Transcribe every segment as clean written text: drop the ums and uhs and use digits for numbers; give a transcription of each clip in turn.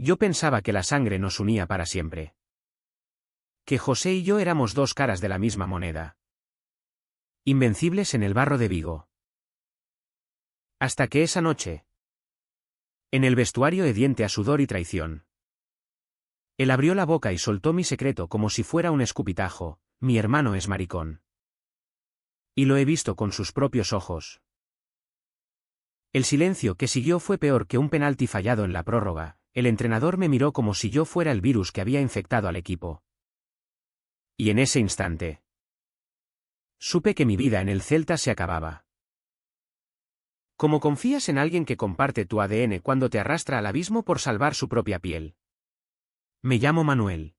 Yo pensaba que la sangre nos unía para siempre. Que José y yo éramos dos caras de la misma moneda. Invencibles en el barro de Vigo. Hasta que esa noche. En el vestuario hediente a sudor y traición. Él abrió la boca y soltó mi secreto como si fuera un escupitajo: mi hermano es maricón. Y lo he visto con sus propios ojos. El silencio que siguió fue peor que un penalti fallado en la prórroga. El entrenador me miró como si yo fuera el virus que había infectado al equipo. Y en ese instante supe que mi vida en el Celta se acababa. ¿Cómo confías en alguien que comparte tu ADN cuando te arrastra al abismo por salvar su propia piel? Me llamo Manuel.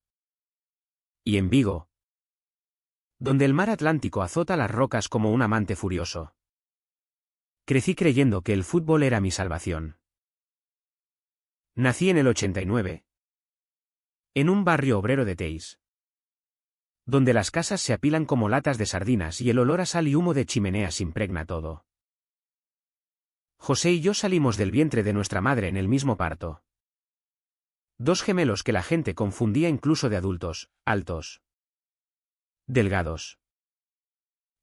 Y en Vigo, donde el mar Atlántico azota las rocas como un amante furioso, crecí creyendo que el fútbol era mi salvación. Nací en el 89. En un barrio obrero de Teis, donde las casas se apilan como latas de sardinas y el olor a sal y humo de chimeneas impregna todo. José y yo salimos del vientre de nuestra madre en el mismo parto. Dos gemelos que la gente confundía incluso de adultos, altos, delgados,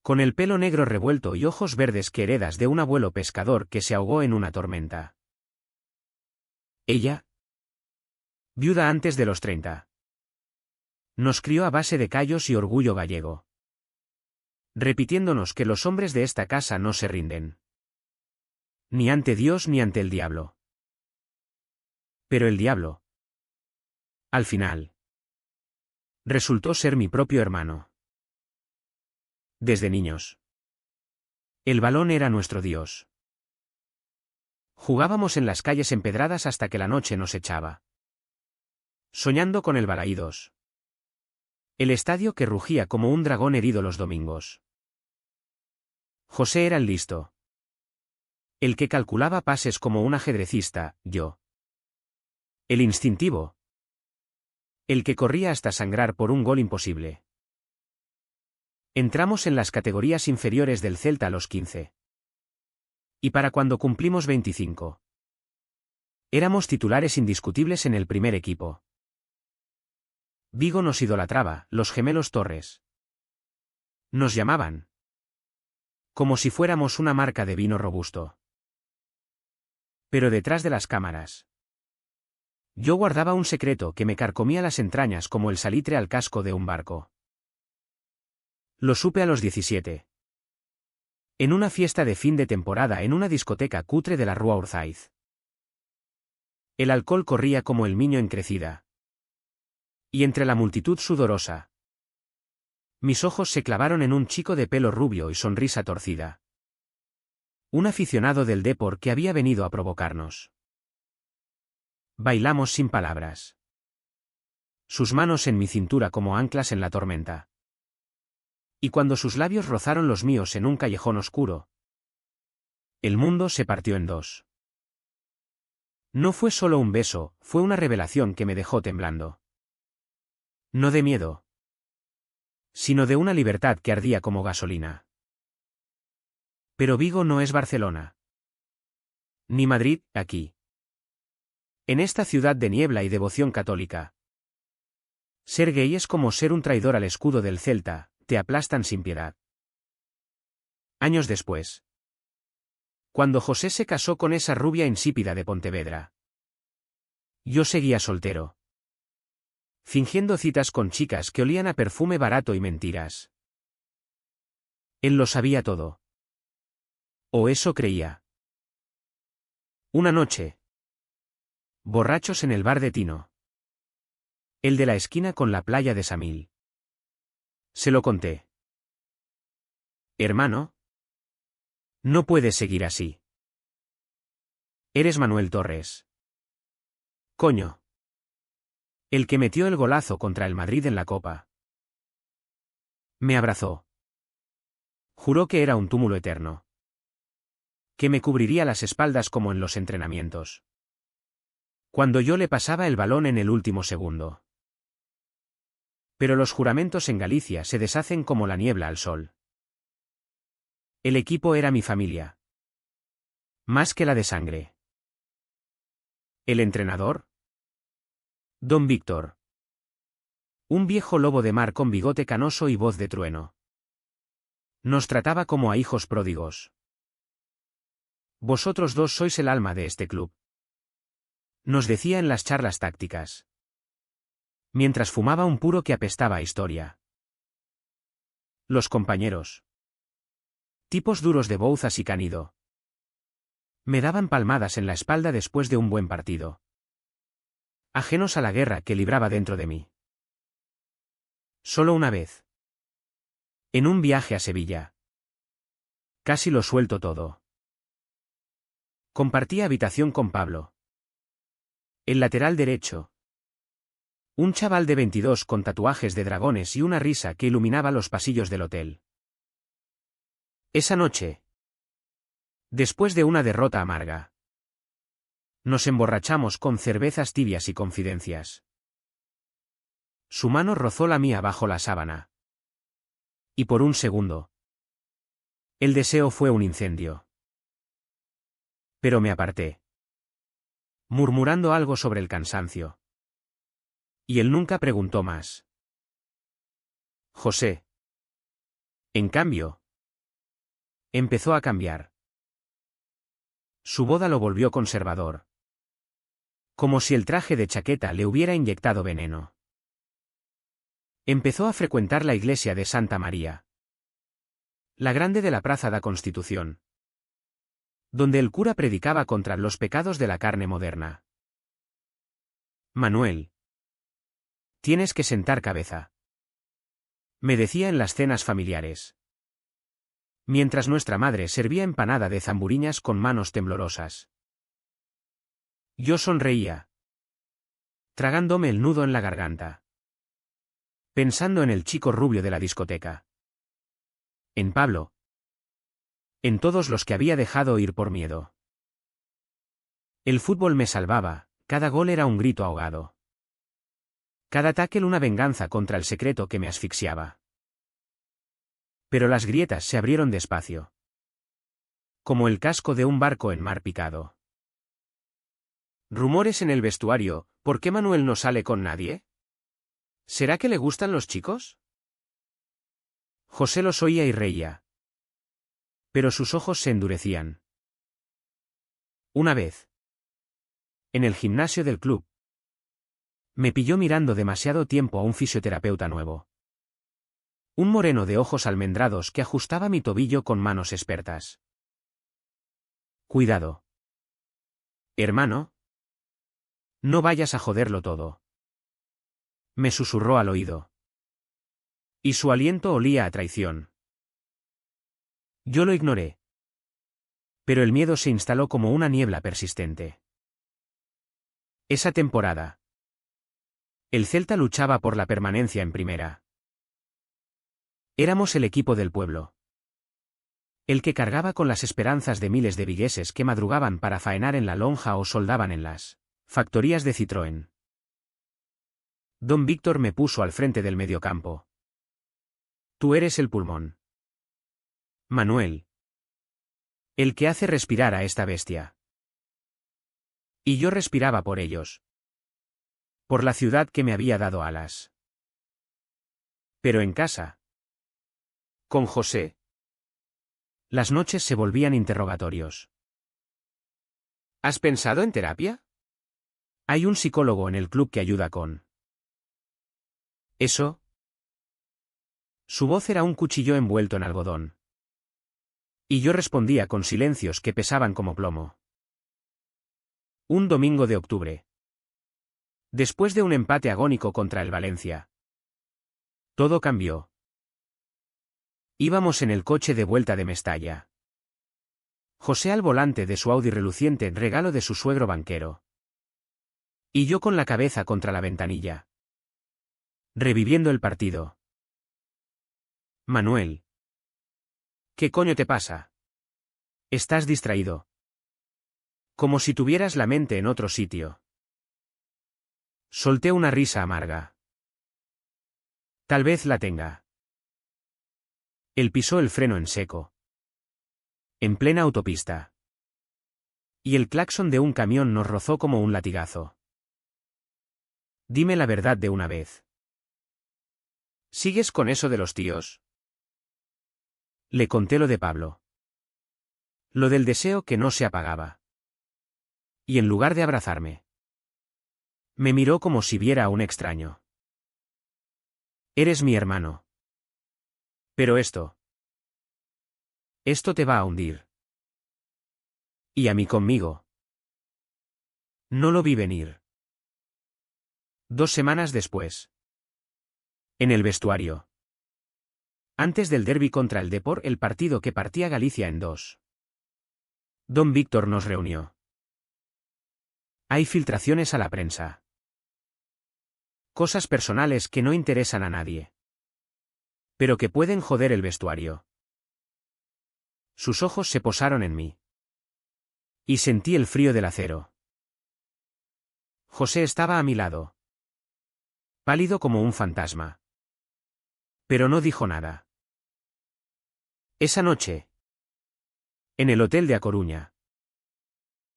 con el pelo negro revuelto y ojos verdes que heredas de un abuelo pescador que se ahogó en una tormenta. Ella, viuda antes de los 30. Nos crió a base de callos y orgullo gallego, repitiéndonos que los hombres de esta casa no se rinden. Ni ante Dios ni ante el diablo. Pero el diablo, al final, resultó ser mi propio hermano. Desde niños, el balón era nuestro Dios. Jugábamos en las calles empedradas hasta que la noche nos echaba, soñando con el Balaídos, el estadio que rugía como un dragón herido los domingos. José era el listo, el que calculaba pases como un ajedrecista; yo, el instintivo, el que corría hasta sangrar por un gol imposible. Entramos en las categorías inferiores del Celta a los 15. Y para cuando cumplimos 25, éramos titulares indiscutibles en el primer equipo. Vigo nos idolatraba, los gemelos Torres. Nos llamaban como si fuéramos una marca de vino robusto. Pero detrás de las cámaras, yo guardaba un secreto que me carcomía las entrañas como el salitre al casco de un barco. Lo supe a los 17. En una fiesta de fin de temporada en una discoteca cutre de la Rua Urzaiz. El alcohol corría como el miño en crecida. Y entre la multitud sudorosa, mis ojos se clavaron en un chico de pelo rubio y sonrisa torcida. Un aficionado del Depor que había venido a provocarnos. Bailamos sin palabras. Sus manos en mi cintura como anclas en la tormenta. Y cuando sus labios rozaron los míos en un callejón oscuro, el mundo se partió en dos. No fue solo un beso, fue una revelación que me dejó temblando. No de miedo, sino de una libertad que ardía como gasolina. Pero Vigo no es Barcelona. Ni Madrid, aquí. En esta ciudad de niebla y devoción católica, ser gay es como ser un traidor al escudo del Celta, te aplastan sin piedad. Años después, cuando José se casó con esa rubia insípida de Pontevedra, yo seguía soltero, fingiendo citas con chicas que olían a perfume barato y mentiras. Él lo sabía todo. O eso creía. Una noche, borrachos en el bar de Tino, el de la esquina con la playa de Samil, se lo conté. Hermano, no puedes seguir así. Eres Manuel Torres. Coño. El que metió el golazo contra el Madrid en la Copa. Me abrazó. Juró que era un túmulo eterno. Que me cubriría las espaldas como en los entrenamientos. Cuando yo le pasaba el balón en el último segundo. Pero los juramentos en Galicia se deshacen como la niebla al sol. El equipo era mi familia. Más que la de sangre. ¿El entrenador? Don Víctor. Un viejo lobo de mar con bigote canoso y voz de trueno. Nos trataba como a hijos pródigos. Vosotros dos sois el alma de este club. Nos decía en las charlas tácticas. Mientras fumaba un puro que apestaba a historia. Los compañeros. Tipos duros de Bouzas y Canido. Me daban palmadas en la espalda después de un buen partido. Ajenos a la guerra que libraba dentro de mí. Solo una vez. En un viaje a Sevilla. Casi lo suelto todo. Compartía habitación con Pablo. El lateral derecho. Un chaval de 22 con tatuajes de dragones y una risa que iluminaba los pasillos del hotel. Esa noche. Después de una derrota amarga. Nos emborrachamos con cervezas tibias y confidencias. Su mano rozó la mía bajo la sábana. Y por un segundo. El deseo fue un incendio. Pero me aparté. Murmurando algo sobre el cansancio. Y él nunca preguntó más. José. En cambio. Empezó a cambiar. Su boda lo volvió conservador. Como si el traje de chaqueta le hubiera inyectado veneno. Empezó a frecuentar la iglesia de Santa María. La grande de la Plaza da Constitución. Donde el cura predicaba contra los pecados de la carne moderna. Manuel. Tienes que sentar cabeza. Me decía en las cenas familiares. Mientras nuestra madre servía empanada de zamburiñas con manos temblorosas. Yo sonreía. Tragándome el nudo en la garganta. Pensando en el chico rubio de la discoteca. En Pablo. En todos los que había dejado ir por miedo. El fútbol me salvaba, cada gol era un grito ahogado. Cada tackle una venganza contra el secreto que me asfixiaba. Pero las grietas se abrieron despacio. Como el casco de un barco en mar picado. Rumores en el vestuario, ¿por qué Manuel no sale con nadie? ¿Será que le gustan los chicos? José los oía y reía. Pero sus ojos se endurecían. Una vez. En el gimnasio del club. Me pilló mirando demasiado tiempo a un fisioterapeuta nuevo. Un moreno de ojos almendrados que ajustaba mi tobillo con manos expertas. Cuidado. Hermano. No vayas a joderlo todo. Me susurró al oído. Y su aliento olía a traición. Yo lo ignoré. Pero el miedo se instaló como una niebla persistente. Esa temporada. El Celta luchaba por la permanencia en primera. Éramos el equipo del pueblo. El que cargaba con las esperanzas de miles de vigueses que madrugaban para faenar en la lonja o soldaban en las factorías de Citroën. Don Víctor me puso al frente del mediocampo. Tú eres el pulmón. Manuel. El que hace respirar a esta bestia. Y yo respiraba por ellos. Por la ciudad que me había dado alas. Pero en casa. Con José. Las noches se volvían interrogatorios. ¿Has pensado en terapia? Hay un psicólogo en el club que ayuda con... ¿Eso? Su voz era un cuchillo envuelto en algodón. Y yo respondía con silencios que pesaban como plomo. Un domingo de octubre. Después de un empate agónico contra el Valencia. Todo cambió. Íbamos en el coche de vuelta de Mestalla. José al volante de su Audi reluciente, regalo de su suegro banquero. Y yo con la cabeza contra la ventanilla. Reviviendo el partido. Manuel. ¿Qué coño te pasa? Estás distraído. Como si tuvieras la mente en otro sitio. Solté una risa amarga. Tal vez la tenga. Él pisó el freno en seco. En plena autopista. Y el claxon de un camión nos rozó como un latigazo. Dime la verdad de una vez. ¿Sigues con eso de los tíos? Le conté lo de Pablo. Lo del deseo que no se apagaba. Y en lugar de abrazarme, me miró como si viera a un extraño. Eres mi hermano. Pero esto te va a hundir. Y a mí conmigo. No lo vi venir. 2 semanas después. En el vestuario. Antes del derbi contra el Depor, el partido que partía Galicia en dos. Don Víctor nos reunió. Hay filtraciones a la prensa. Cosas personales que no interesan a nadie. Pero que pueden joder el vestuario. Sus ojos se posaron en mí. Y sentí el frío del acero. José estaba a mi lado. Pálido como un fantasma. Pero no dijo nada. Esa noche. En el hotel de A Coruña.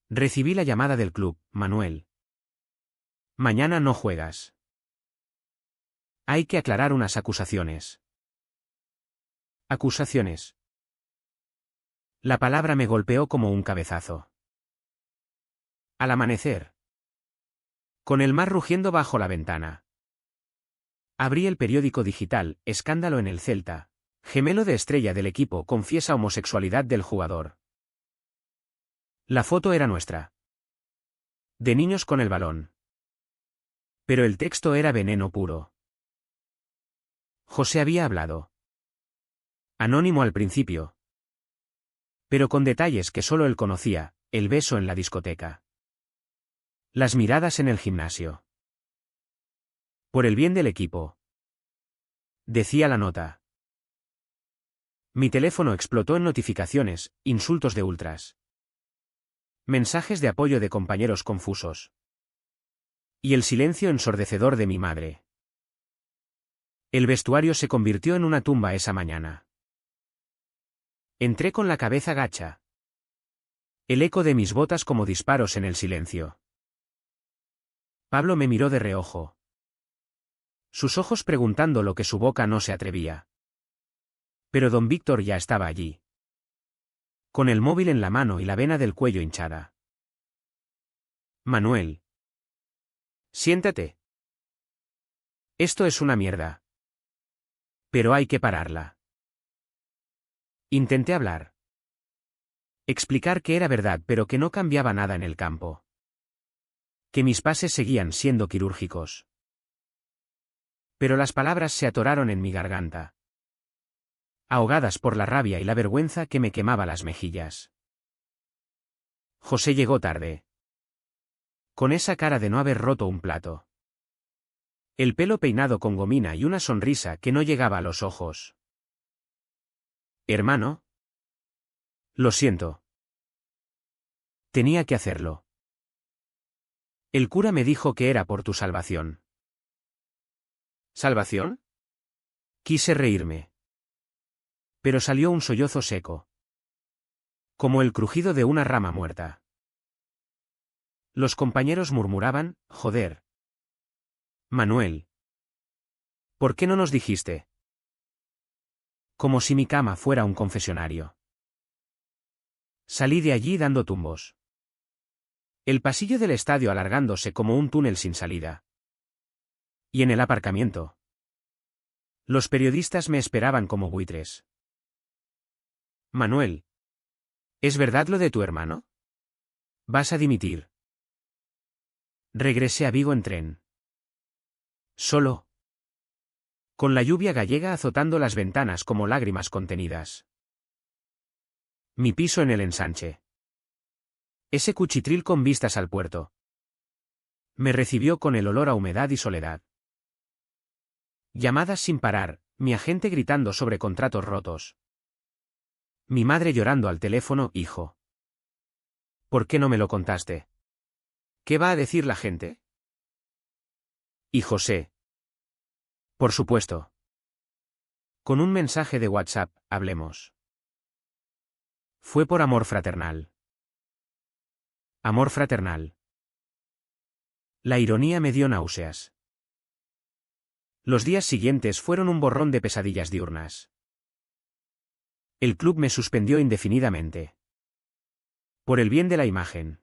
Recibí la llamada del club, Manuel. Mañana no juegas. Hay que aclarar unas acusaciones. ¿Acusaciones? La palabra me golpeó como un cabezazo. Al amanecer. Con el mar rugiendo bajo la ventana. Abrí el periódico digital, escándalo en el Celta. Gemelo de estrella del equipo confiesa homosexualidad del jugador. La foto era nuestra. De niños con el balón. Pero el texto era veneno puro. José había hablado. Anónimo al principio. Pero con detalles que solo él conocía, el beso en la discoteca. Las miradas en el gimnasio. Por el bien del equipo. Decía la nota. Mi teléfono explotó en notificaciones, insultos de ultras. Mensajes de apoyo de compañeros confusos. Y el silencio ensordecedor de mi madre. El vestuario se convirtió en una tumba esa mañana. Entré con la cabeza gacha. El eco de mis botas como disparos en el silencio. Pablo me miró de reojo. Sus ojos preguntando lo que su boca no se atrevía. Pero don Víctor ya estaba allí. Con el móvil en la mano y la vena del cuello hinchada. Manuel. Siéntate. Esto es una mierda. Pero hay que pararla. Intenté hablar. Explicar que era verdad pero que no cambiaba nada en el campo. Que mis pases seguían siendo quirúrgicos. Pero las palabras se atoraron en mi garganta. Ahogadas por la rabia y la vergüenza que me quemaba las mejillas. José llegó tarde. Con esa cara de no haber roto un plato. El pelo peinado con gomina y una sonrisa que no llegaba a los ojos. Hermano. Lo siento. Tenía que hacerlo. El cura me dijo que era por tu salvación. ¿Salvación? Quise reírme. Pero salió un sollozo seco. Como el crujido de una rama muerta. Los compañeros murmuraban, joder. Manuel. ¿Por qué no nos dijiste? Como si mi cama fuera un confesionario. Salí de allí dando tumbos. El pasillo del estadio alargándose como un túnel sin salida. Y en el aparcamiento. Los periodistas me esperaban como buitres. Manuel. ¿Es verdad lo de tu hermano? ¿Vas a dimitir? Regresé a Vigo en tren. Solo. Con la lluvia gallega azotando las ventanas como lágrimas contenidas. Mi piso en el ensanche. Ese cuchitril con vistas al puerto. Me recibió con el olor a humedad y soledad. Llamadas sin parar, mi agente gritando sobre contratos rotos. Mi madre llorando al teléfono, hijo. ¿Por qué no me lo contaste? ¿Qué va a decir la gente? Y José. Por supuesto. Con un mensaje de WhatsApp, hablemos. Fue por amor fraternal. Amor fraternal. La ironía me dio náuseas. Los días siguientes fueron un borrón de pesadillas diurnas. El club me suspendió indefinidamente. Por el bien de la imagen.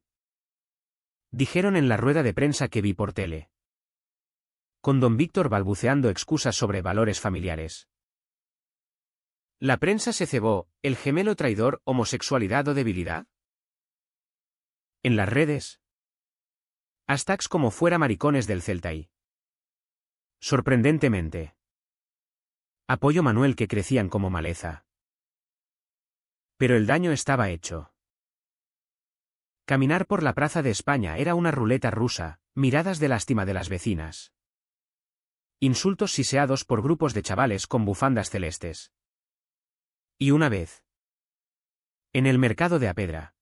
Dijeron en la rueda de prensa que vi por tele. Con don Víctor balbuceando excusas sobre valores familiares. La prensa se cebó, el gemelo traidor, homosexualidad o debilidad. En las redes. Hashtags como fuera maricones del Celta y. Sorprendentemente. Apoyo Manuel que crecían como maleza. Pero el daño estaba hecho. Caminar por la Plaza de España era una ruleta rusa, miradas de lástima de las vecinas. Insultos siseados por grupos de chavales con bufandas celestes. Y una vez. En el mercado de Apedra.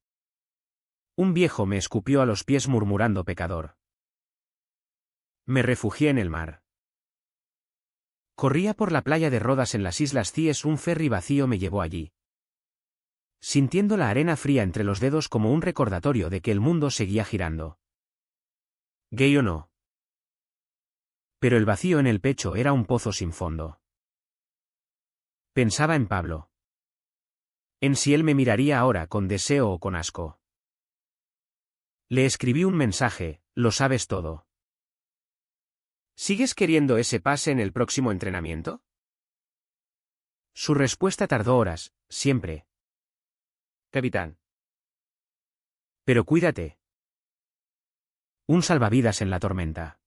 Un viejo me escupió a los pies murmurando pecador. Me refugié en el mar. Corría por la playa de Rodas en las Islas Cíes, un ferry vacío me llevó allí. Sintiendo la arena fría entre los dedos como un recordatorio de que el mundo seguía girando. Gay o no. Pero el vacío en el pecho era un pozo sin fondo. Pensaba en Pablo. En si él me miraría ahora con deseo o con asco. Le escribí un mensaje, lo sabes todo. ¿Sigues queriendo ese pase en el próximo entrenamiento? Su respuesta tardó horas, siempre. Capitán. Pero cuídate. Un salvavidas en la tormenta.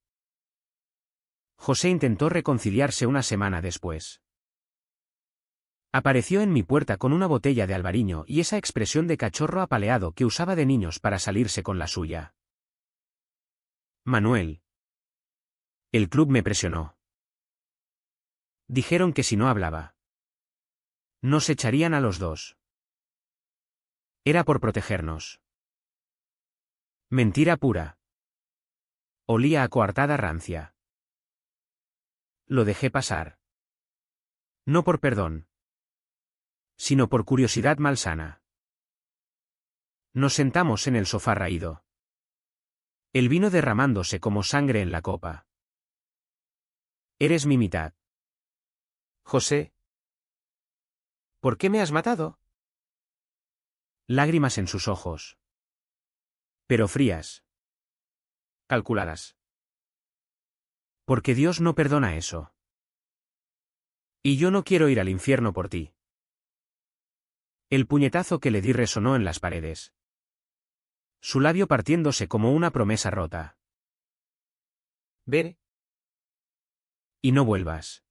José intentó reconciliarse una semana después. Apareció en mi puerta con una botella de albariño y esa expresión de cachorro apaleado que usaba de niños para salirse con la suya. Manuel. El club me presionó. Dijeron que si no hablaba, nos echarían a los dos. Era por protegernos. Mentira pura. Olía a coartada rancia. Lo dejé pasar. No por perdón, sino por curiosidad malsana. Nos sentamos en el sofá raído. El vino derramándose como sangre en la copa. Eres mi mitad. José. ¿Por qué me has matado? Lágrimas en sus ojos. Pero frías. Calculadas. Porque Dios no perdona eso. Y yo no quiero ir al infierno por ti. El puñetazo que le di resonó en las paredes. Su labio partiéndose como una promesa rota. Ve. Y no vuelvas.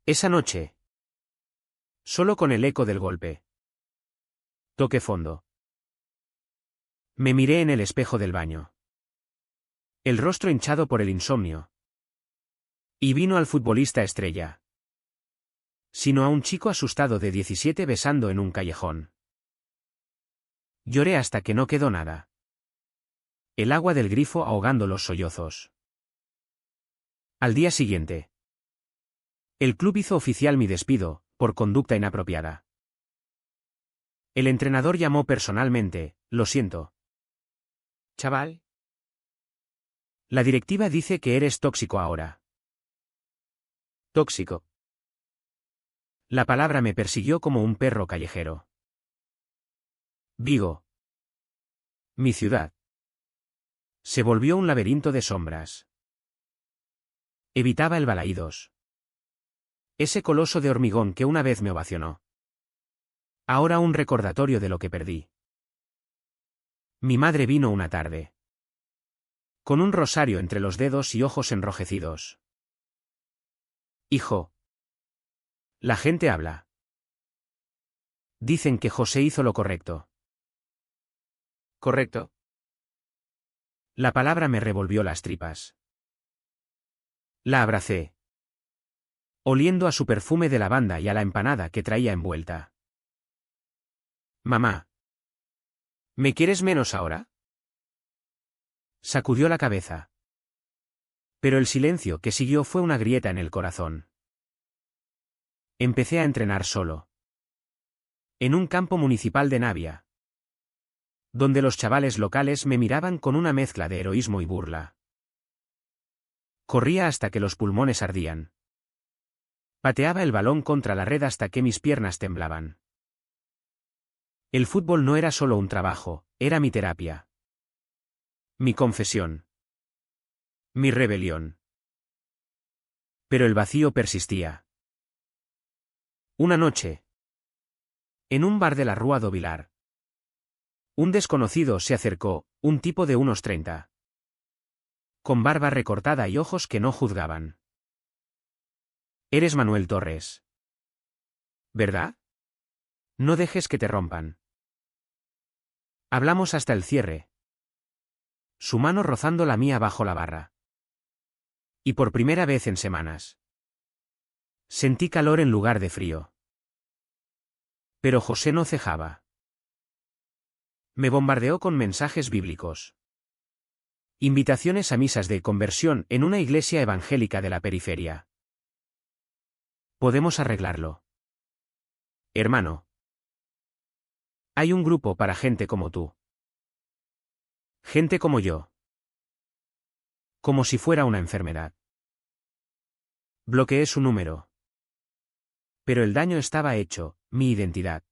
Esa noche. Solo con el eco del golpe. Toqué fondo. Me miré en el espejo del baño. El rostro hinchado por el insomnio. Y vino al futbolista estrella. Sino a un chico asustado de 17 besando en un callejón. Lloré hasta que no quedó nada. El agua del grifo ahogando los sollozos. Al día siguiente. El club hizo oficial mi despido, por conducta inapropiada. El entrenador llamó personalmente, lo siento. Chaval. La directiva dice que eres tóxico ahora. Tóxico. La palabra me persiguió como un perro callejero. Vigo. Mi ciudad. Se volvió un laberinto de sombras. Evitaba el Balaídos. Ese coloso de hormigón que una vez me ovacionó. Ahora un recordatorio de lo que perdí. Mi madre vino una tarde. Con un rosario entre los dedos y ojos enrojecidos. Hijo. La gente habla. Dicen que José hizo lo correcto. ¿Correcto? La palabra me revolvió las tripas. La abracé. Oliendo a su perfume de lavanda y a la empanada que traía envuelta. Mamá. ¿Me quieres menos ahora? Sacudió la cabeza. Pero el silencio que siguió fue una grieta en el corazón. Empecé a entrenar solo. En un campo municipal de Navia. Donde los chavales locales me miraban con una mezcla de heroísmo y burla. Corría hasta que los pulmones ardían. Pateaba el balón contra la red hasta que mis piernas temblaban. El fútbol no era solo un trabajo, era mi terapia. Mi confesión. Mi rebelión. Pero el vacío persistía. Una noche. En un bar de la Rua do Vilar. Un desconocido se acercó, un tipo de unos 30. Con barba recortada y ojos que no juzgaban. Eres Manuel Torres. ¿Verdad? No dejes que te rompan. Hablamos hasta el cierre. Su mano rozando la mía bajo la barra. Y por primera vez en semanas. Sentí calor en lugar de frío. Pero José no cejaba. Me bombardeó con mensajes bíblicos. Invitaciones a misas de conversión en una iglesia evangélica de la periferia. Podemos arreglarlo. Hermano. Hay un grupo para gente como tú. Gente como yo. Como si fuera una enfermedad. Bloqueé su número. Pero el daño estaba hecho, mi identidad.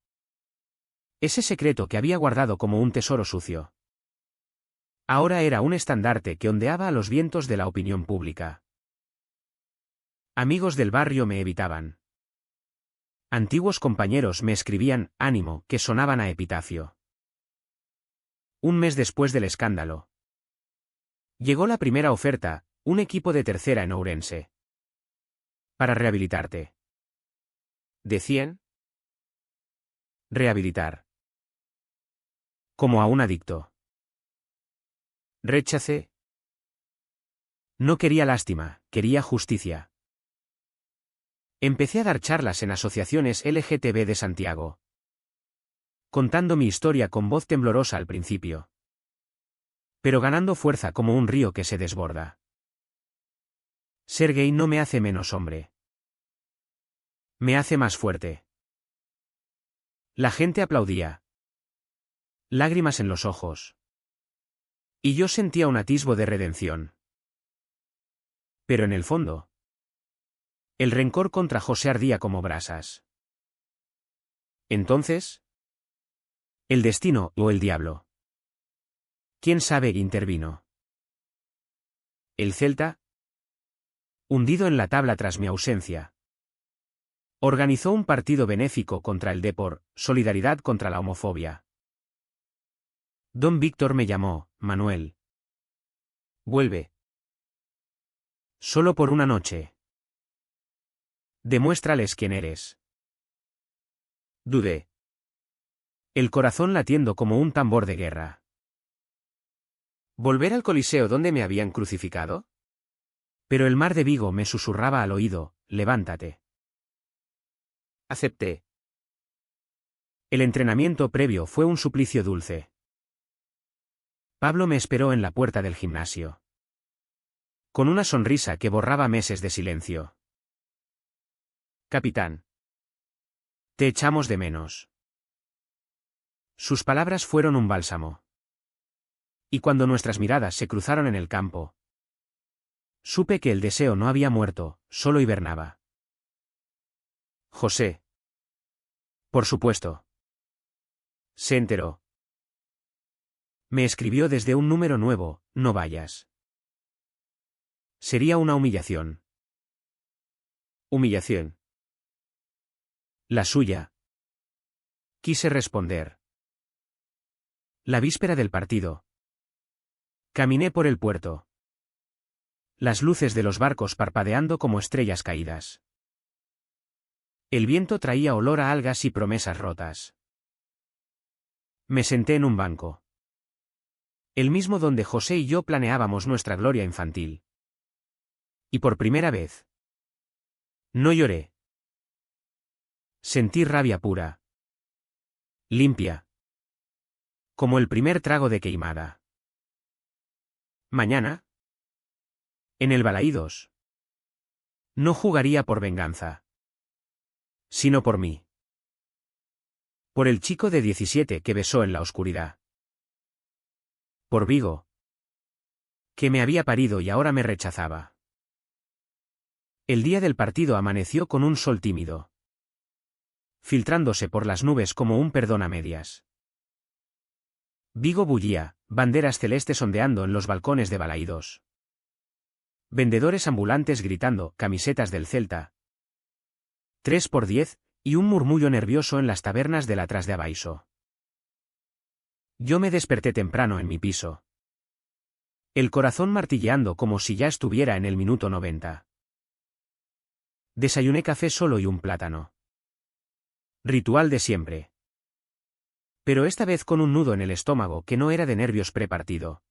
Ese secreto que había guardado como un tesoro sucio. Ahora era un estandarte que ondeaba a los vientos de la opinión pública. Amigos del barrio me evitaban. Antiguos compañeros me escribían, ánimo, que sonaban a epitafio. Un mes después del escándalo. Llegó la primera oferta, un equipo de tercera en Ourense. Para rehabilitarte. ¿Decían? Rehabilitar. Como a un adicto. Rechacé. No quería lástima, quería justicia. Empecé a dar charlas en asociaciones LGTB de Santiago. Contando mi historia con voz temblorosa al principio. Pero ganando fuerza como un río que se desborda. Ser gay no me hace menos hombre. Me hace más fuerte. La gente aplaudía. Lágrimas en los ojos. Y yo sentía un atisbo de redención. Pero en el fondo. El rencor contra José ardía como brasas. Entonces. El destino o el diablo. ¿Quién sabe? Intervino. El Celta. Hundido en la tabla tras mi ausencia. Organizó un partido benéfico contra el Depor, solidaridad contra la homofobia. Don Víctor me llamó, Manuel. Vuelve. Solo por una noche. Demuéstrales quién eres. Dudé. El corazón latiendo como un tambor de guerra. ¿Volver al Coliseo donde me habían crucificado? Pero el mar de Vigo me susurraba al oído, levántate. Acepté. El entrenamiento previo fue un suplicio dulce. Pablo me esperó en la puerta del gimnasio. Con una sonrisa que borraba meses de silencio. Capitán. Te echamos de menos. Sus palabras fueron un bálsamo. Y cuando nuestras miradas se cruzaron en el campo, supe que el deseo no había muerto, solo hibernaba. José. Por supuesto. Se enteró. Me escribió desde un número nuevo, no vayas. Sería una humillación. Humillación. La suya. Quise responder. La víspera del partido. Caminé por el puerto. Las luces de los barcos parpadeando como estrellas caídas. El viento traía olor a algas y promesas rotas. Me senté en un banco. El mismo donde José y yo planeábamos nuestra gloria infantil. Y por primera vez. No lloré. Sentí rabia pura. Limpia. Como el primer trago de queimada. Mañana. En el Balaídos. No jugaría por venganza. Sino por mí. Por el chico de 17 que besó en la oscuridad. Por Vigo. Que me había parido y ahora me rechazaba. El día del partido amaneció con un sol tímido, filtrándose por las nubes como un perdón a medias. Vigo bullía, banderas celestes ondeando en los balcones de Balaídos. Vendedores ambulantes gritando, camisetas del Celta. 3x10, y un murmullo nervioso en las tabernas del atrás de Abaixo. Yo me desperté temprano en mi piso, el corazón martilleando como si ya estuviera en el minuto 90. Desayuné café solo y un plátano. Ritual de siempre. Pero esta vez con un nudo en el estómago que no era de nervios prepartido,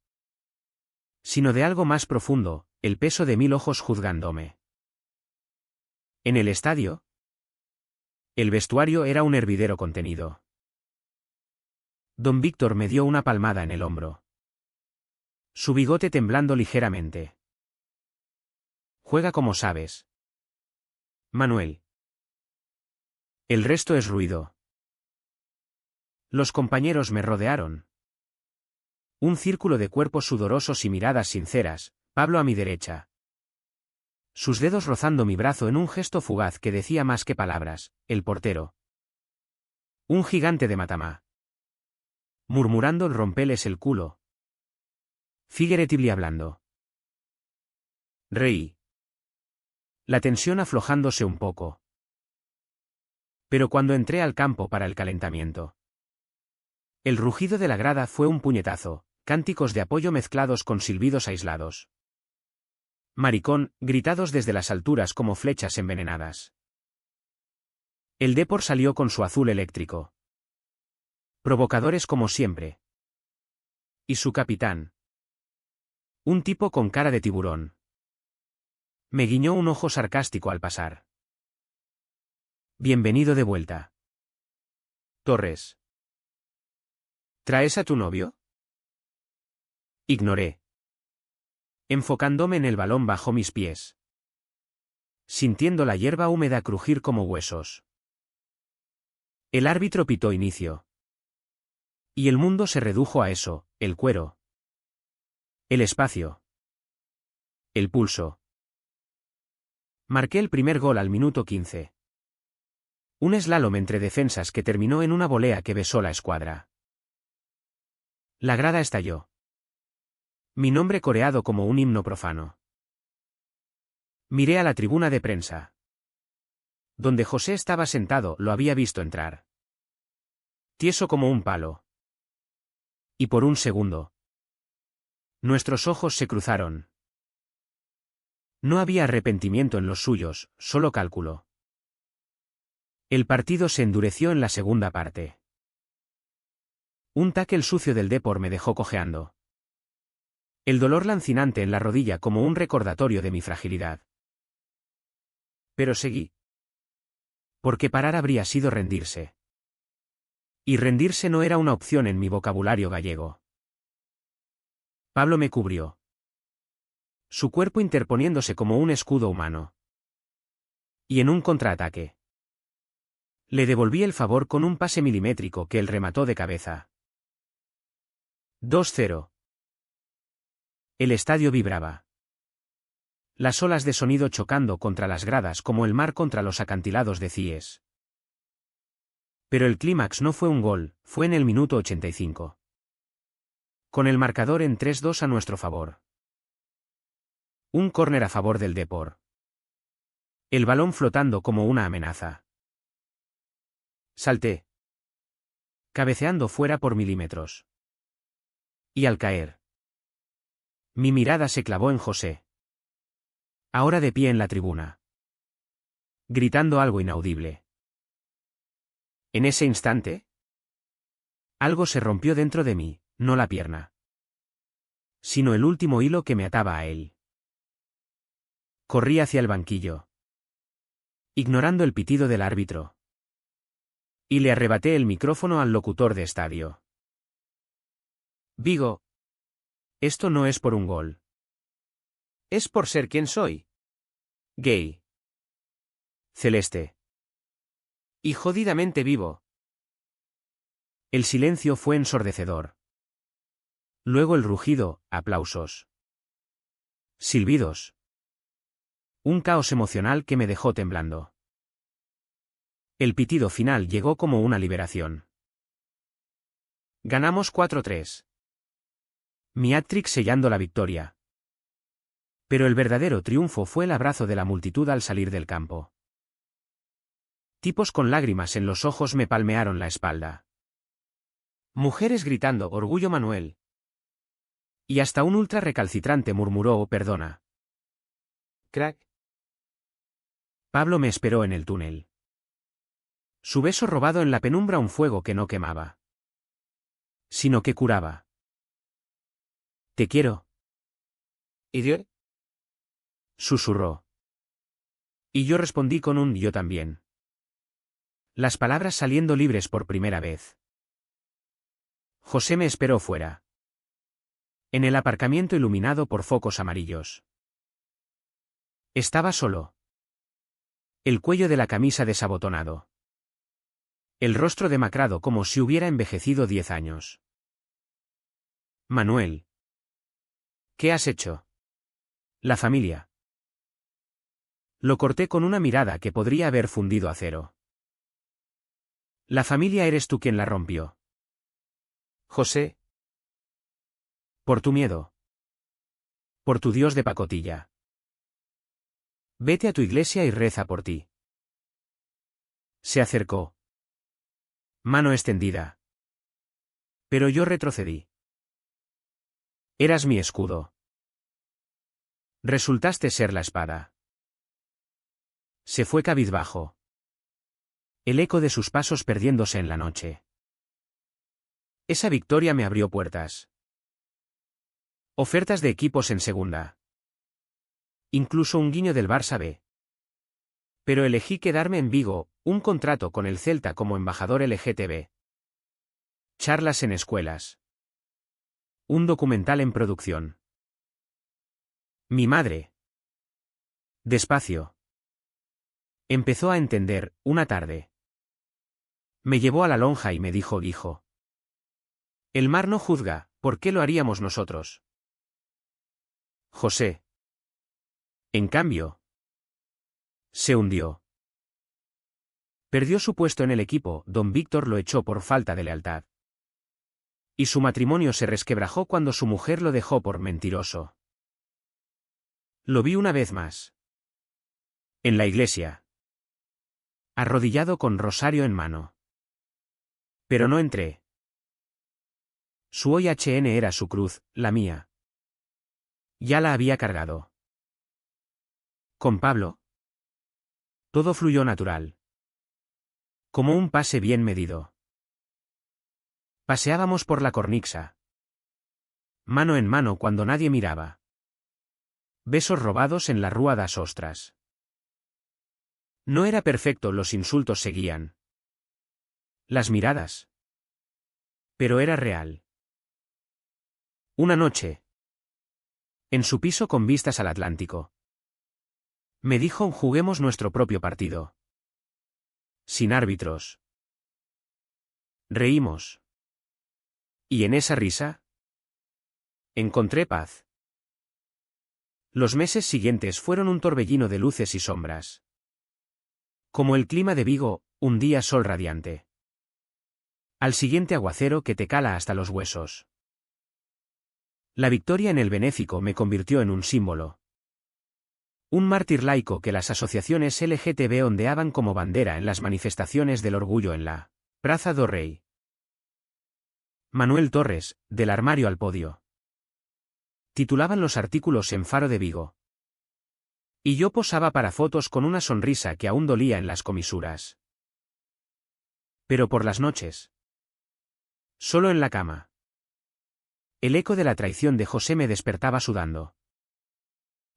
sino de algo más profundo, el peso de 1000 ojos juzgándome. En el estadio, el vestuario era un hervidero contenido. Don Víctor me dio una palmada en el hombro, su bigote temblando ligeramente. Juega como sabes, Manuel. El resto es ruido. Los compañeros me rodearon. Un círculo de cuerpos sudorosos y miradas sinceras, Pablo a mi derecha. Sus dedos rozando mi brazo en un gesto fugaz que decía más que palabras, el portero. Un gigante de Matamá. Murmurando el rompeles el culo. Figuratively hablando. Reí. La tensión aflojándose un poco. Pero cuando entré al campo para el calentamiento, el rugido de la grada fue un puñetazo, cánticos de apoyo mezclados con silbidos aislados. Maricón, gritados desde las alturas como flechas envenenadas. El Depor salió con su azul eléctrico. Provocadores como siempre. Y su capitán. Un tipo con cara de tiburón. Me guiñó un ojo sarcástico al pasar. Bienvenido de vuelta, Torres. ¿Traes a tu novio? Ignoré, enfocándome en el balón bajo mis pies, sintiendo la hierba húmeda crujir como huesos. El árbitro pitó inicio. Y el mundo se redujo a eso, el cuero. El espacio. El pulso. Marqué el primer gol al minuto 15. Un slalom entre defensas que terminó en una volea que besó la escuadra. La grada estalló. Mi nombre coreado como un himno profano. Miré a la tribuna de prensa. Donde José estaba sentado, lo había visto entrar. Tieso como un palo. Y por un segundo, nuestros ojos se cruzaron. No había arrepentimiento en los suyos, solo cálculo. El partido se endureció en la segunda parte. Un tackle sucio del Depor me dejó cojeando. El dolor lancinante en la rodilla como un recordatorio de mi fragilidad. Pero seguí. Porque parar habría sido rendirse. Y rendirse no era una opción en mi vocabulario gallego. Pablo me cubrió, su cuerpo interponiéndose como un escudo humano. Y en un contraataque, le devolví el favor con un pase milimétrico que él remató de cabeza. 2-0. El estadio vibraba. Las olas de sonido chocando contra las gradas como el mar contra los acantilados de Cies. Pero el clímax no fue un gol, fue en el minuto 85. Con el marcador en 3-2 a nuestro favor. Un córner a favor del Depor. El balón flotando como una amenaza. Salté, cabeceando fuera por milímetros. Y al caer, mi mirada se clavó en José. Ahora de pie en la tribuna, gritando algo inaudible. En ese instante, algo se rompió dentro de mí, no la pierna, sino el último hilo que me ataba a él. Corrí hacia el banquillo, ignorando el pitido del árbitro. Y le arrebaté el micrófono al locutor de estadio. Vigo, esto no es por un gol. Es por ser quien soy. Gay. Celeste. Y jodidamente vivo. El silencio fue ensordecedor. Luego el rugido, aplausos. Silbidos. Un caos emocional que me dejó temblando. El pitido final llegó como una liberación. Ganamos 4-3. Mi hat-trick sellando la victoria. Pero el verdadero triunfo fue el abrazo de la multitud al salir del campo. Tipos con lágrimas en los ojos me palmearon la espalda. Mujeres gritando, orgullo Manuel. Y hasta un ultra recalcitrante murmuró, oh, perdona. Crack. Pablo me esperó en el túnel. Su beso robado en la penumbra, un fuego que no quemaba, sino que curaba. Te quiero. ¿Idiot? Susurró. Y yo respondí con un yo también. Las palabras saliendo libres por primera vez. José me esperó fuera. En el aparcamiento iluminado por focos amarillos. Estaba solo. El cuello de la camisa desabotonado. El rostro demacrado como si hubiera envejecido 10 años. Manuel. ¿Qué has hecho? La familia. Lo corté con una mirada que podría haber fundido acero. La familia eres tú quien la rompió. José. Por tu miedo. Por tu Dios de pacotilla. Vete a tu iglesia y reza por ti. Se acercó. Mano extendida. Pero yo retrocedí. Eras mi escudo. Resultaste ser la espada. Se fue cabizbajo. El eco de sus pasos perdiéndose en la noche. Esa victoria me abrió puertas. Ofertas de equipos en segunda. Incluso un guiño del Barça B. Pero elegí quedarme en Vigo, un contrato con el Celta como embajador LGTB. Charlas en escuelas. Un documental en producción. Mi madre. Despacio. Empezó a entender, una tarde. Me llevó a la lonja y me dijo, hijo. El mar no juzga, ¿por qué lo haríamos nosotros? José. En cambio. Se hundió. Perdió su puesto en el equipo, don Víctor lo echó por falta de lealtad. Y su matrimonio se resquebrajó cuando su mujer lo dejó por mentiroso. Lo vi una vez más. En la iglesia. Arrodillado con rosario en mano. Pero no entré. Su OHN era su cruz, la mía. Ya la había cargado. Con Pablo. Todo fluyó natural. Como un pase bien medido. Paseábamos por la cornixa. Mano en mano cuando nadie miraba. Besos robados en la Rúa das Ostras. No era perfecto, los insultos seguían. Las miradas. Pero era real. Una noche. En su piso con vistas al Atlántico. Me dijo, juguemos nuestro propio partido. Sin árbitros. Reímos. Y en esa risa. Encontré paz. Los meses siguientes fueron un torbellino de luces y sombras. Como el clima de Vigo, un día sol radiante. Al siguiente aguacero que te cala hasta los huesos. La victoria en el Benéfico me convirtió en un símbolo. Un mártir laico que las asociaciones LGTB ondeaban como bandera en las manifestaciones del orgullo en la Praza do Rei. Manuel Torres, del armario al podio. Titulaban los artículos en Faro de Vigo. Y yo posaba para fotos con una sonrisa que aún dolía en las comisuras. Pero por las noches. Solo en la cama. El eco de la traición de José me despertaba sudando.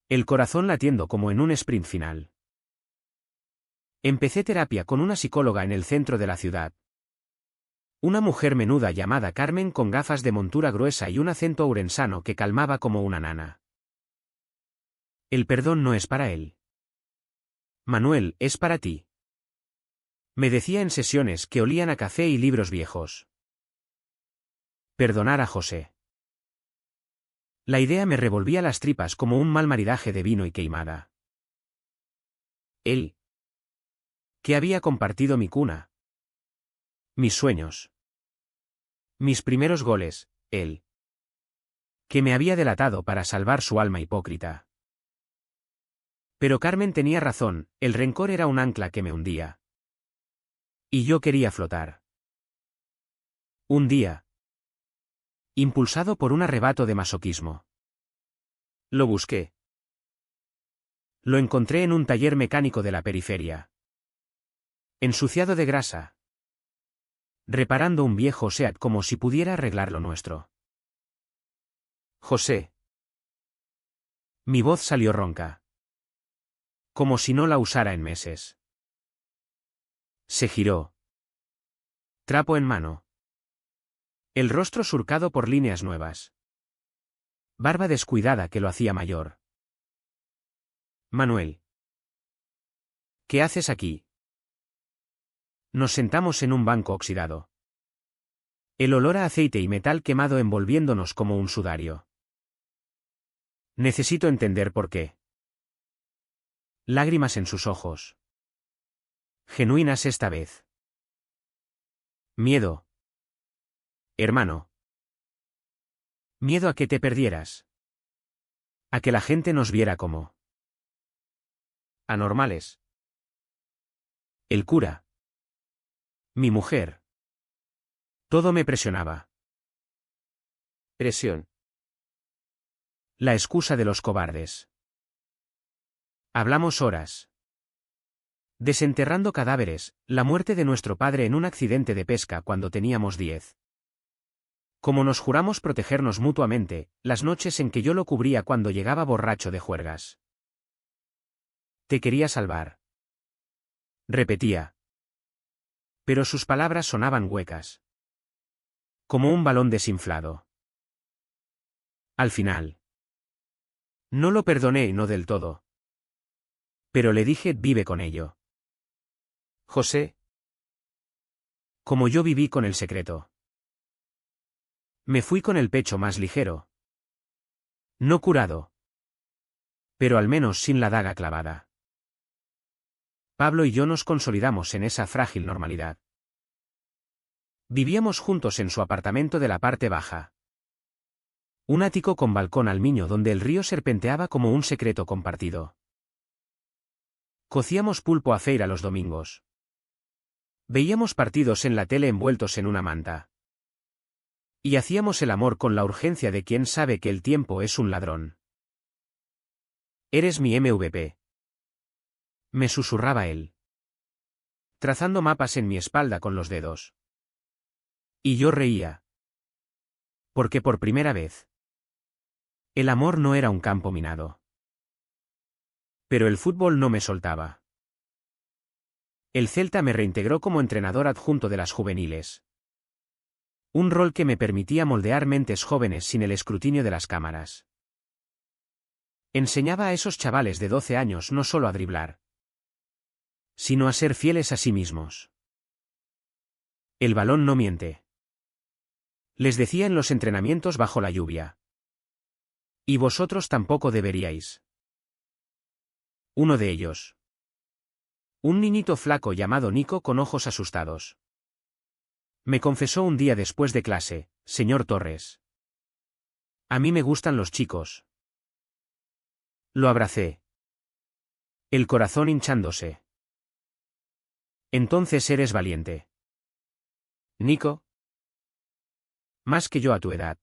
El corazón latiendo como en un sprint final. Empecé terapia con una psicóloga en el centro de la ciudad. Una mujer menuda llamada Carmen con gafas de montura gruesa y un acento ourensano que calmaba como una nana. El perdón no es para él. Manuel, es para ti. Me decía en sesiones que olían a café y libros viejos. Perdonar a José. La idea me revolvía las tripas como un mal maridaje de vino y queimada. Él, que había compartido mi cuna, mis sueños, mis primeros goles, él, que me había delatado para salvar su alma hipócrita. Pero Carmen tenía razón, el rencor era un ancla que me hundía. Y yo quería flotar. Un día, impulsado por un arrebato de masoquismo, lo busqué. Lo encontré en un taller mecánico de la periferia, ensuciado de grasa, reparando un viejo SEAT como si pudiera arreglar lo nuestro. José. Mi voz salió ronca, como si no la usara en meses. Se giró, trapo en mano, el rostro surcado por líneas nuevas, barba descuidada que lo hacía mayor. Manuel. ¿Qué haces aquí? Nos sentamos en un banco oxidado. El olor a aceite y metal quemado envolviéndonos como un sudario. Necesito entender por qué. Lágrimas en sus ojos. Genuinas esta vez. Miedo. Hermano. Miedo a que te perdieras. A que la gente nos viera como anormales. El cura. Mi mujer. Todo me presionaba. Presión. La excusa de los cobardes. Hablamos horas. Desenterrando cadáveres, la muerte de nuestro padre en un accidente de pesca cuando teníamos 10. Como nos juramos protegernos mutuamente, las noches en que yo lo cubría cuando llegaba borracho de juergas. Te quería salvar. Repetía. Pero sus palabras sonaban huecas. Como un balón desinflado. Al final. No lo perdoné, no del todo. Pero le dije, vive con ello. José. Como yo viví con el secreto. Me fui con el pecho más ligero. No curado. Pero al menos sin la daga clavada. Pablo y yo nos consolidamos en esa frágil normalidad. Vivíamos juntos en su apartamento de la parte baja. Un ático con balcón al miño donde el río serpenteaba como un secreto compartido. Cocíamos pulpo a feira los domingos. Veíamos partidos en la tele envueltos en una manta. Y hacíamos el amor con la urgencia de quien sabe que el tiempo es un ladrón. Eres mi MVP. Me susurraba él, trazando mapas en mi espalda con los dedos. Y yo reía. Porque por primera vez, el amor no era un campo minado. Pero el fútbol no me soltaba. El Celta me reintegró como entrenador adjunto de las juveniles. Un rol que me permitía moldear mentes jóvenes sin el escrutinio de las cámaras. Enseñaba a esos chavales de 12 años no solo a driblar, sino a ser fieles a sí mismos. El balón no miente. Les decía en los entrenamientos bajo la lluvia. Y vosotros tampoco deberíais. Uno de ellos. Un niñito flaco llamado Nico con ojos asustados. Me confesó un día después de clase, señor Torres. A mí me gustan los chicos. Lo abracé. El corazón hinchándose. Entonces eres valiente. Nico. Más que yo a tu edad.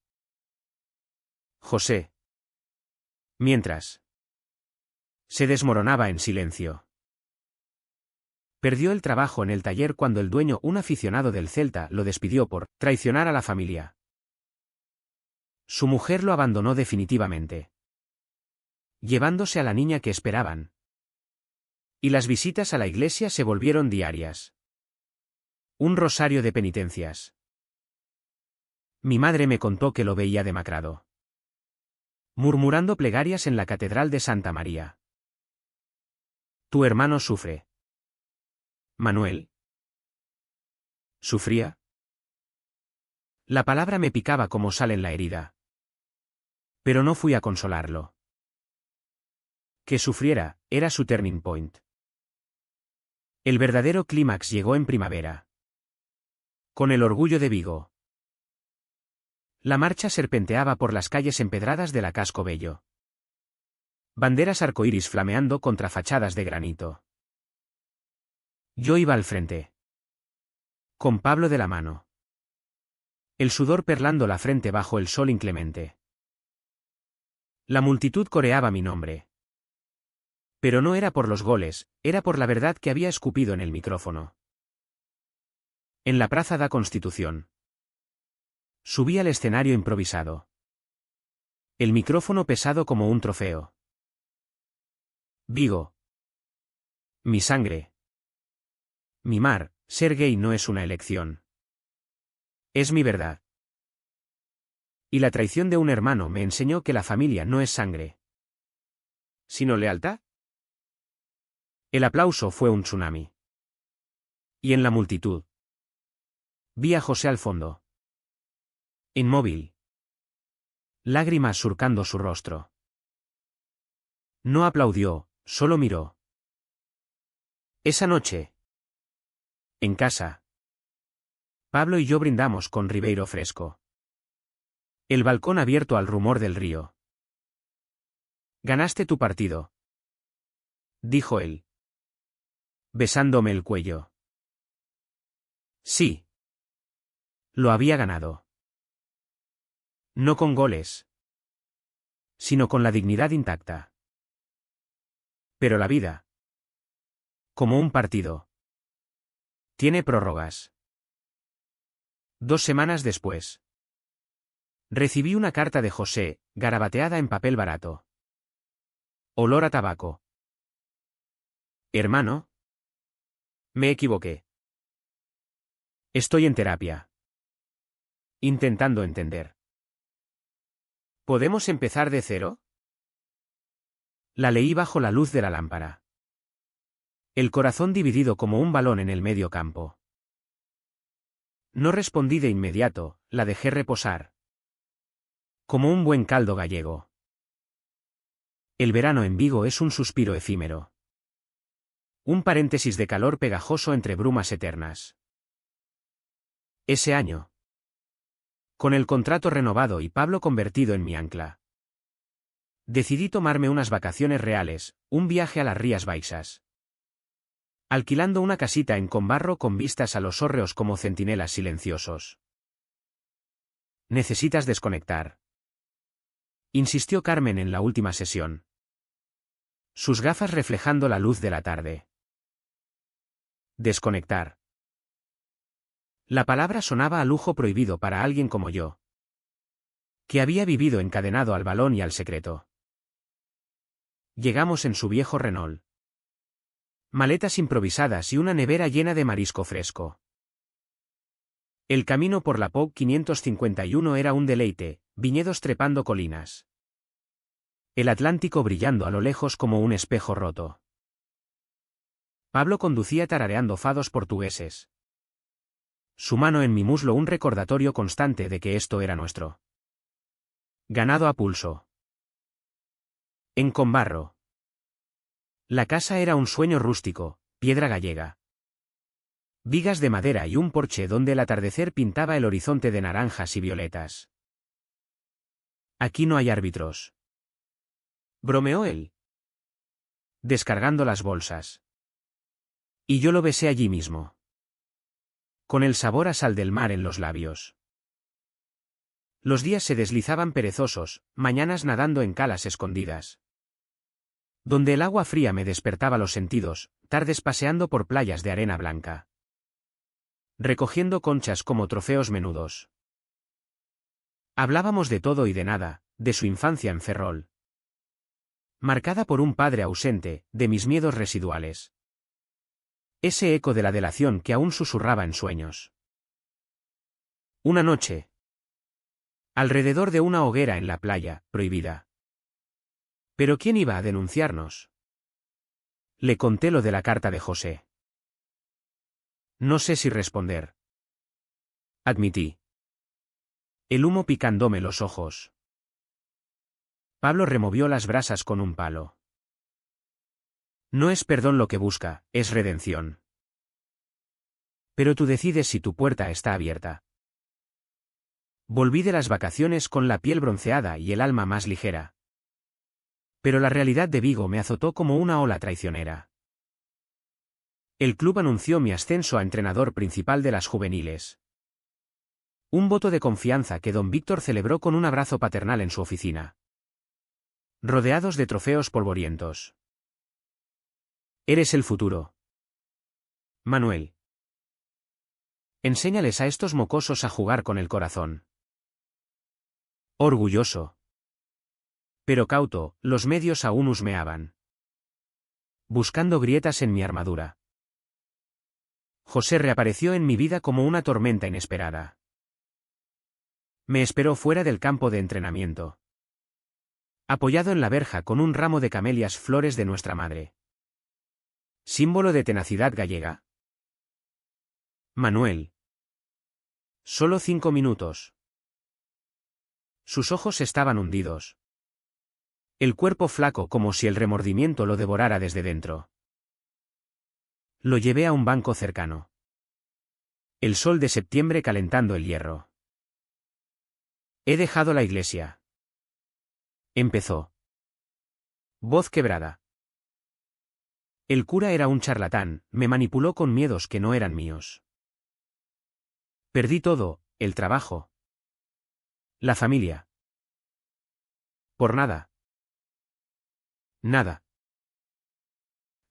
José. Mientras. Se desmoronaba en silencio. Perdió el trabajo en el taller cuando el dueño, un aficionado del Celta, lo despidió por traicionar a la familia. Su mujer lo abandonó definitivamente, llevándose a la niña que esperaban. Y las visitas a la iglesia se volvieron diarias. Un rosario de penitencias. Mi madre me contó que lo veía demacrado, murmurando plegarias en la catedral de Santa María. Tu hermano sufre. Manuel. ¿Sufría? La palabra me picaba como sal en la herida. Pero no fui a consolarlo. Que sufriera, era su turning point. El verdadero clímax llegó en primavera. Con el orgullo de Vigo. La marcha serpenteaba por las calles empedradas de la Casco Bello. Banderas arcoíris flameando contra fachadas de granito. Yo iba al frente. Con Pablo de la mano. El sudor perlando la frente bajo el sol inclemente. La multitud coreaba mi nombre. Pero no era por los goles, era por la verdad que había escupido en el micrófono. En la Plaza da Constitución. Subí al escenario improvisado. El micrófono pesado como un trofeo. Vigo. Mi sangre. Mi mar, ser gay no es una elección. Es mi verdad. Y la traición de un hermano me enseñó que la familia no es sangre, sino lealtad. El aplauso fue un tsunami. Y en la multitud. Vi a José al fondo. Inmóvil. Lágrimas surcando su rostro. No aplaudió, solo miró. Esa noche. En casa. Pablo y yo brindamos con Ribeiro fresco. El balcón abierto al rumor del río. Ganaste tu partido, dijo él, besándome el cuello. Sí. Lo había ganado. No con goles, sino con la dignidad intacta. Pero la vida, como un partido, tiene prórrogas. 2 semanas después. Recibí una carta de José, garabateada en papel barato. Olor a tabaco. Hermano. Me equivoqué. Estoy en terapia. Intentando entender. ¿Podemos empezar de cero? La leí bajo la luz de la lámpara. El corazón dividido como un balón en el medio campo. No respondí de inmediato, la dejé reposar. Como un buen caldo gallego. El verano en Vigo es un suspiro efímero. Un paréntesis de calor pegajoso entre brumas eternas. Ese año. Con el contrato renovado y Pablo convertido en mi ancla. Decidí tomarme unas vacaciones reales, un viaje a las Rías Baixas. Alquilando una casita en Combarro con vistas a los hórreos como centinelas silenciosos. Necesitas desconectar, insistió Carmen en la última sesión. Sus gafas reflejando la luz de la tarde. Desconectar. La palabra sonaba a lujo prohibido para alguien como yo, que había vivido encadenado al balón y al secreto. Llegamos en su viejo Renault. Maletas improvisadas y una nevera llena de marisco fresco. El camino por la POC 551 era un deleite, viñedos trepando colinas. El Atlántico brillando a lo lejos como un espejo roto. Pablo conducía tarareando fados portugueses. Su mano en mi muslo un recordatorio constante de que esto era nuestro. Ganado a pulso. En Combarro. La casa era un sueño rústico, piedra gallega. Vigas de madera y un porche donde el atardecer pintaba el horizonte de naranjas y violetas. Aquí no hay árbitros. Bromeó él. Descargando las bolsas. Y yo lo besé allí mismo. Con el sabor a sal del mar en los labios. Los días se deslizaban perezosos, mañanas nadando en calas escondidas. Donde el agua fría me despertaba los sentidos, tardes paseando por playas de arena blanca. Recogiendo conchas como trofeos menudos. Hablábamos de todo y de nada, de su infancia en Ferrol. Marcada por un padre ausente, de mis miedos residuales. Ese eco de la delación que aún susurraba en sueños. Una noche. Alrededor de una hoguera en la playa, prohibida. ¿Pero quién iba a denunciarnos? Le conté lo de la carta de José. No sé si responder. Admití. El humo picándome los ojos. Pablo removió las brasas con un palo. No es perdón lo que busca, es redención. Pero tú decides si tu puerta está abierta. Volví de las vacaciones con la piel bronceada y el alma más ligera. Pero la realidad de Vigo me azotó como una ola traicionera. El club anunció mi ascenso a entrenador principal de las juveniles. Un voto de confianza que don Víctor celebró con un abrazo paternal en su oficina. Rodeados de trofeos polvorientos. Eres el futuro. Manuel. Enséñales a estos mocosos a jugar con el corazón. Orgulloso. Pero cauto, los medios aún husmeaban. Buscando grietas en mi armadura. José reapareció en mi vida como una tormenta inesperada. Me esperó fuera del campo de entrenamiento. Apoyado en la verja con un ramo de camelias flores de nuestra madre. Símbolo de tenacidad gallega. Manuel. Solo 5 minutos. Sus ojos estaban hundidos. El cuerpo flaco como si el remordimiento lo devorara desde dentro. Lo llevé a un banco cercano. El sol de septiembre calentando el hierro. He dejado la iglesia. Empezó. Voz quebrada. El cura era un charlatán, me manipuló con miedos que no eran míos. Perdí todo, el trabajo. La familia. Por nada. Nada.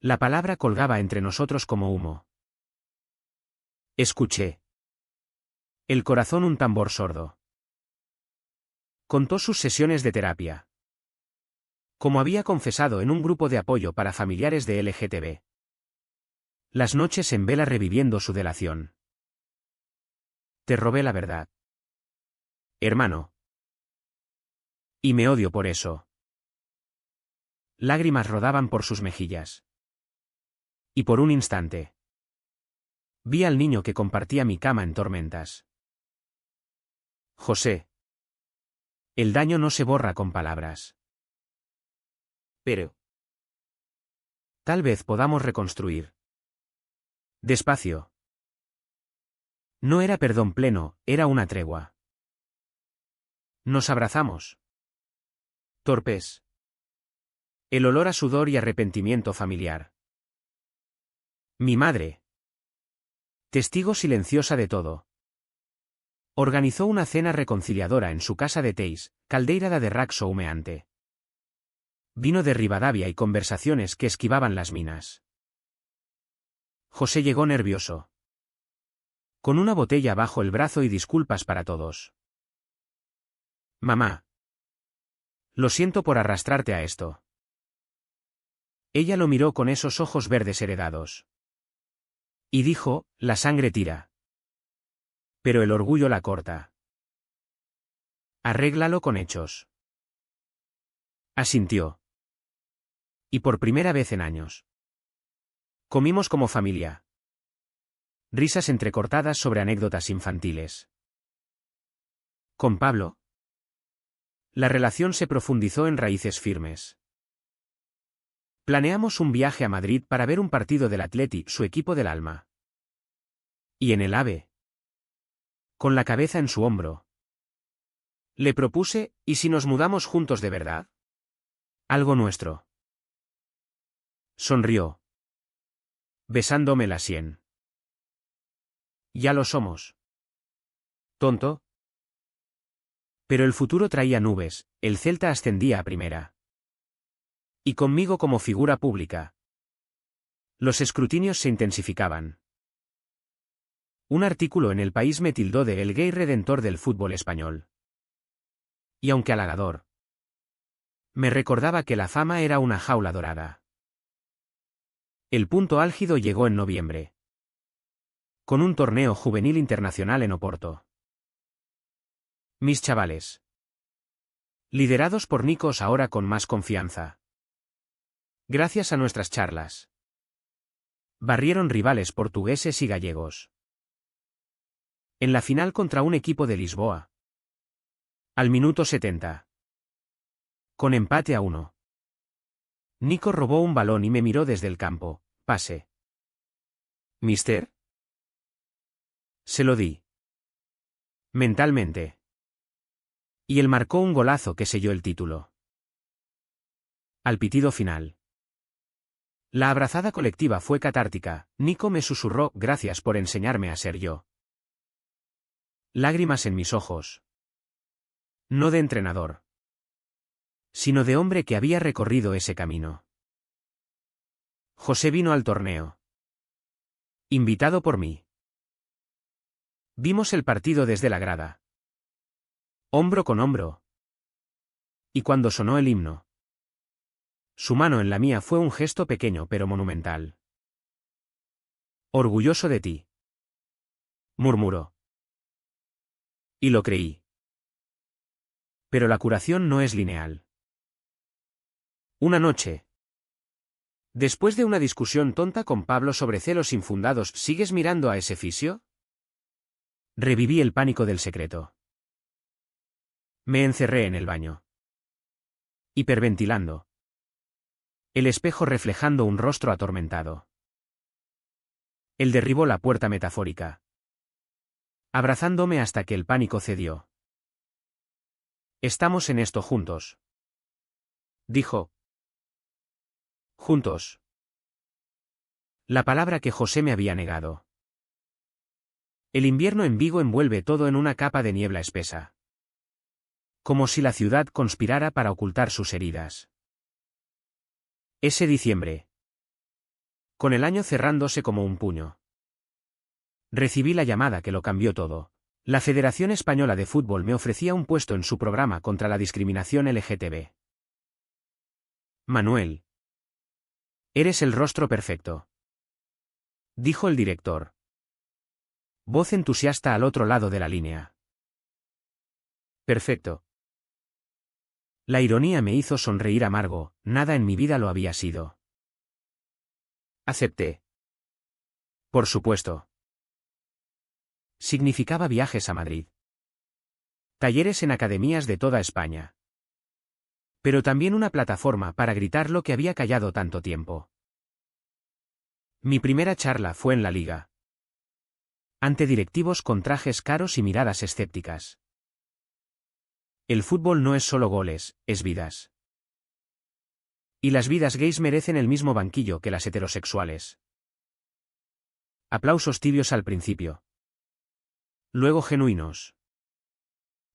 La palabra colgaba entre nosotros como humo. Escuché. El corazón un tambor sordo. Contó sus sesiones de terapia. Como había confesado en un grupo de apoyo para familiares de LGTB. Las noches en vela reviviendo su delación. Te robé la verdad. Hermano. Y me odio por eso. Lágrimas rodaban por sus mejillas. Y por un instante. Vi al niño que compartía mi cama en tormentas. José. El daño no se borra con palabras. Pero. Tal vez podamos reconstruir. Despacio. No era perdón pleno, era una tregua. Nos abrazamos. Torpes. El olor a sudor y arrepentimiento familiar. Mi madre. Testigo silenciosa de todo. Organizó una cena reconciliadora en su casa de Teis, caldeirada de Raxo humeante. Vino de Rivadavia y conversaciones que esquivaban las minas. José llegó nervioso. Con una botella bajo el brazo y disculpas para todos. Mamá. Lo siento por arrastrarte a esto. Ella lo miró con esos ojos verdes heredados. Y dijo, la sangre tira. Pero el orgullo la corta. Arréglalo con hechos. Asintió. Y por primera vez en años. Comimos como familia. Risas entrecortadas sobre anécdotas infantiles. Con Pablo. La relación se profundizó en raíces firmes. Planeamos un viaje a Madrid para ver un partido del Atleti, su equipo del alma. Y en el AVE. Con la cabeza en su hombro. Le propuse, ¿y si nos mudamos juntos de verdad? Algo nuestro. Sonrió. Besándome la sien. Ya lo somos. ¿Tonto? Pero el futuro traía nubes, el Celta ascendía a primera. Y conmigo como figura pública. Los escrutinios se intensificaban. Un artículo en El País me tildó de el gay redentor del fútbol español. Y aunque halagador, me recordaba que la fama era una jaula dorada. El punto álgido llegó en noviembre. Con un torneo juvenil internacional en Oporto. Mis chavales. Liderados por Nikos ahora con más confianza. Gracias a nuestras charlas. Barrieron rivales portugueses y gallegos. En la final contra un equipo de Lisboa. Al minuto 70. Con empate a 1. Nico robó un balón y me miró desde el campo. Pase. ¿Mister? Se lo di. Mentalmente. Y él marcó un golazo que selló el título. Al pitido final. La abrazada colectiva fue catártica. Nico me susurró: gracias por enseñarme a ser yo. Lágrimas en mis ojos. No de entrenador, sino de hombre que había recorrido ese camino. José vino al torneo. Invitado por mí. Vimos el partido desde la grada. Hombro con hombro. Y cuando sonó el himno, su mano en la mía fue un gesto pequeño pero monumental. Orgulloso de ti, murmuró. Y lo creí. Pero la curación no es lineal. Una noche, después de una discusión tonta con Pablo sobre celos infundados, ¿sigues mirando a ese fisio? Reviví el pánico del secreto. Me encerré en el baño. Hiperventilando. El espejo reflejando un rostro atormentado. Él derribó la puerta metafórica, abrazándome hasta que el pánico cedió. Estamos en esto juntos, dijo. Juntos. La palabra que José me había negado. El invierno en Vigo envuelve todo en una capa de niebla espesa. Como si la ciudad conspirara para ocultar sus heridas. Ese diciembre, con el año cerrándose como un puño, recibí la llamada que lo cambió todo. La Federación Española de Fútbol me ofrecía un puesto en su programa contra la discriminación LGTB. Manuel. Eres el rostro perfecto, dijo el director. Voz entusiasta al otro lado de la línea. Perfecto. La ironía me hizo sonreír amargo, nada en mi vida lo había sido. Acepté. Por supuesto. Significaba viajes a Madrid. Talleres en academias de toda España. Pero también una plataforma para gritar lo que había callado tanto tiempo. Mi primera charla fue en la Liga. Ante directivos con trajes caros y miradas escépticas. El fútbol no es solo goles, es vidas. Y las vidas gays merecen el mismo banquillo que las heterosexuales. Aplausos tibios al principio. Luego genuinos.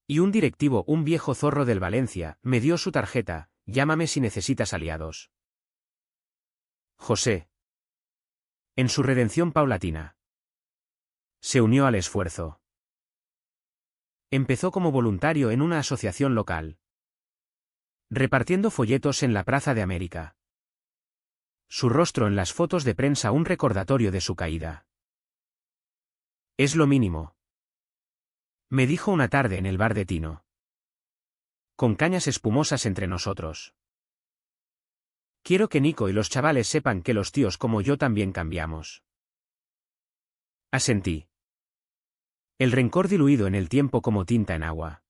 Y un directivo, un viejo zorro del Valencia, me dio su tarjeta: llámame si necesitas aliados. José. En su redención paulatina. Se unió al esfuerzo. Empezó como voluntario en una asociación local, repartiendo folletos en la Plaza de América. Su rostro en las fotos de prensa un recordatorio de su caída. Es lo mínimo, me dijo una tarde en el bar de Tino. Con cañas espumosas entre nosotros. Quiero que Nico y los chavales sepan que los tíos como yo también cambiamos. Asentí. El rencor diluido en el tiempo como tinta en agua.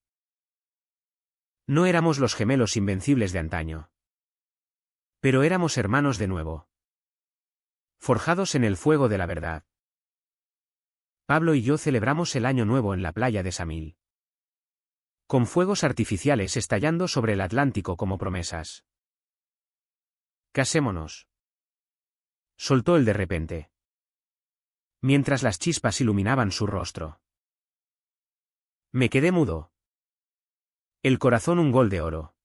No éramos los gemelos invencibles de antaño. Pero éramos hermanos de nuevo. Forjados en el fuego de la verdad. Pablo y yo celebramos el año nuevo en la playa de Samil. Con fuegos artificiales estallando sobre el Atlántico como promesas. Casémonos. Soltó él de repente. Mientras las chispas iluminaban su rostro. Me quedé mudo. El corazón un gol de oro.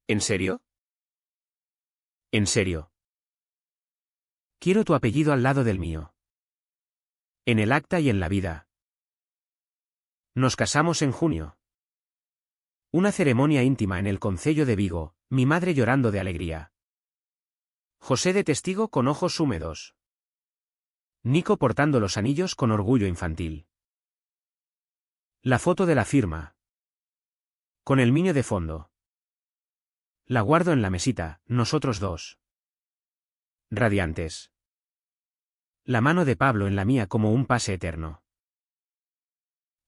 ¿En serio? En serio. Quiero tu apellido al lado del mío. En el acta y en la vida. Nos casamos en junio. Una ceremonia íntima en el concello de Vigo, mi madre llorando de alegría. José de testigo con ojos húmedos. Nico portando los anillos con orgullo infantil. La foto de la firma. Con el niño de fondo. La guardo en la mesita, nosotros dos. Radiantes. La mano de Pablo en la mía como un pase eterno.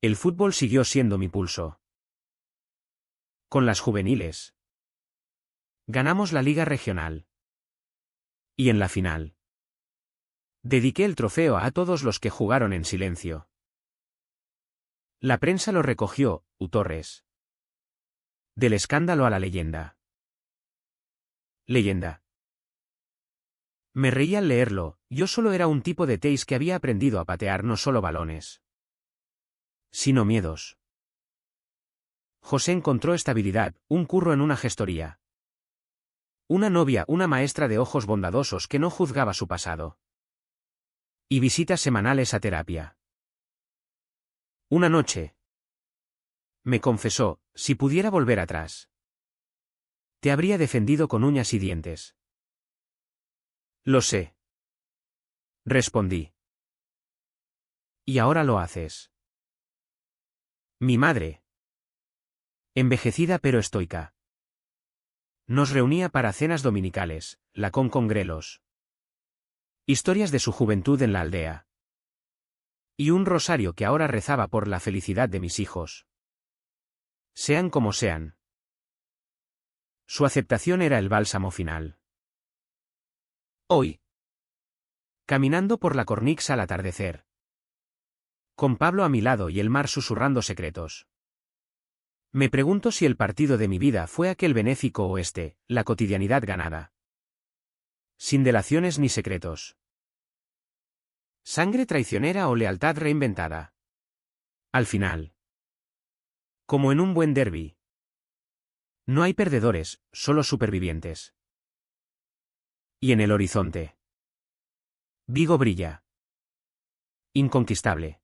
El fútbol siguió siendo mi pulso. Con las juveniles. Ganamos la Liga Regional. Y en la final. Dediqué el trofeo a todos los que jugaron en silencio. La prensa lo recogió, Torres. Del escándalo a la leyenda. Leyenda. Me reía al leerlo, yo solo era un tipo de teis que había aprendido a patear no solo balones, sino miedos. José encontró estabilidad, un curro en una gestoría. Una novia, una maestra de ojos bondadosos que no juzgaba su pasado. Y visitas semanales a terapia. Una noche. Me confesó, si pudiera volver atrás. Te habría defendido con uñas y dientes. Lo sé. Respondí. Y ahora lo haces. Mi madre. Envejecida pero estoica. Nos reunía para cenas dominicales, lacón con grelos. Historias de su juventud en la aldea. Y un rosario que ahora rezaba por la felicidad de mis hijos. Sean como sean. Su aceptación era el bálsamo final. Hoy. Caminando por la Cornix al atardecer. Con Pablo a mi lado y el mar susurrando secretos. Me pregunto si el partido de mi vida fue aquel benéfico o la cotidianidad ganada. Sin delaciones ni secretos. ¿Sangre traicionera o lealtad reinventada? Al final. Como en un buen derbi. No hay perdedores, solo supervivientes. Y en el horizonte. Vigo brilla. Inconquistable.